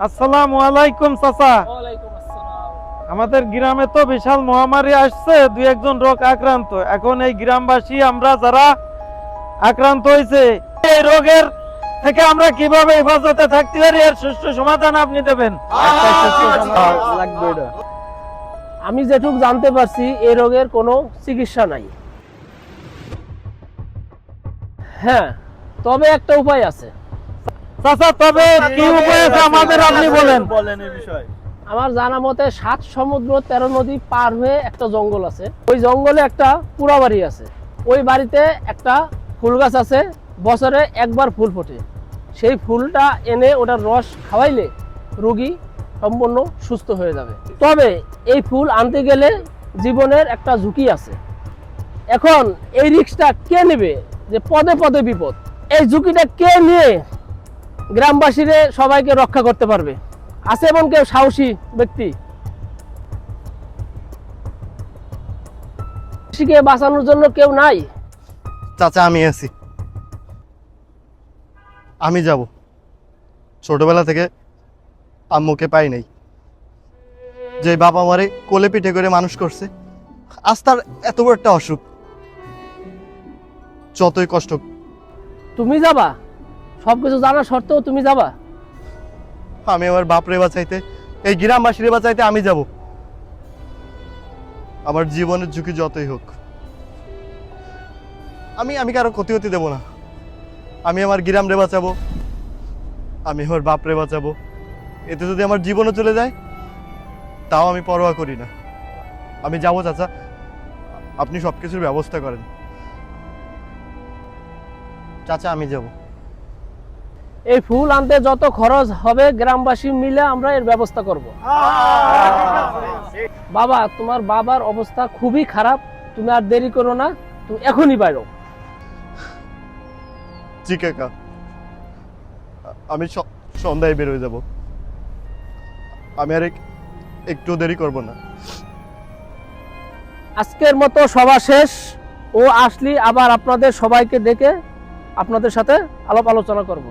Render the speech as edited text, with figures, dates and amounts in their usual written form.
আসসালামু আলাইকুম চাচা। ওয়ালাইকুম আসসালাম। আমাদের গ্রামে তো বিশাল মহামারী আসছে, দুই একজন রোগ আক্রান্ত। এখন এই গ্রামবাসী আমরা যারা আক্রান্ত হয়েছে, এই রোগের থেকে আমরা কিভাবে হেফাজতে থাকতে পারি, এর সুষ্ঠু সমাধান আপনি দেবেন। লাগবে এটা। আমি যেটুকু জানতে পারছি এই রোগের কোনো চিকিৎসা নাই। হ্যাঁ, তবে একটা উপায় আছে। চাচা তবে কি উপায় আছে আমাদের আপনি বলেন। আমার জানা মতে 7 সমুদ্র 13 নদী পার হয়ে একটা জঙ্গল আছে। ওই জঙ্গলে একটা পুরা বাড়ি আছে। ওই বাড়িতে একটা ফুল গাছ আছে, বছরে একবার ফুল ফোটে। সেই ফুলটা এনে ওটার রস খাওয়াইলে রোগী সম্পূর্ণ সুস্থ হয়ে যাবে। তবে এই ফুল আনতে গেলে জীবনের একটা ঝুঁকি আছে। এখন এই রিস্কটা কে নেবে, যে পদে পদে বিপদ, এই ঝুঁকিটা কে নিয়ে গ্রামবাসীরে সবাইকে রক্ষা করতে পারবে? আছে এমন কেউ সাহসী ব্যক্তি? কৃষিকে বাঁচানোর জন্য কেউ নাই? চাচা আমি আছি, আমি যাব। ছোটবেলা থেকে আম্মুকে পাই নাই, যে বাবা আমারে কোলে পিঠে করে মানুষ করছে, আজ তার এত বড় একটা অসুখ। যতই কষ্ট হোক, তুমি যাবা? সবকিছু জানা সত্ত্বেও তুমি যাবা? আমি আমার বাপরে বাঁচাইতে, এই গ্রামবাসীরে বাঁচাইতে আমি যাব। আমার জীবনের ঝুঁকি যতই হোক, আমি কারো ক্ষতি হতে দেব না। আমি আমার গ্রামরে বাঁচাবো, আমি আমার বাপরে বাঁচাবো। এতে যদি আমার জীবনও চলে যায়, তাও আমি পরোয়া করি না। আমি যাবো চাচা, আপনি সবকিছুর ব্যবস্থা করেন। চাচা আমি যাব। এই ফুল আনতে যত খরচ হবে গ্রামবাসী মিলে আমরা এর ব্যবস্থা করব। বাবা, তোমার বাবার অবস্থা খুবই খারাপ, তুমি আর দেরি করো না, তুমি এখনই বাইরো। জি কাকা, আমি সন্ধ্যায় বের হয়ে যাব। আমি আর একটু দেরি করব না। আজকের মতো সভা শেষ। ও আসলি আবার আপনাদের সবাইকে ডেকে আপনাদের সাথে আলাপ আলোচনা করব।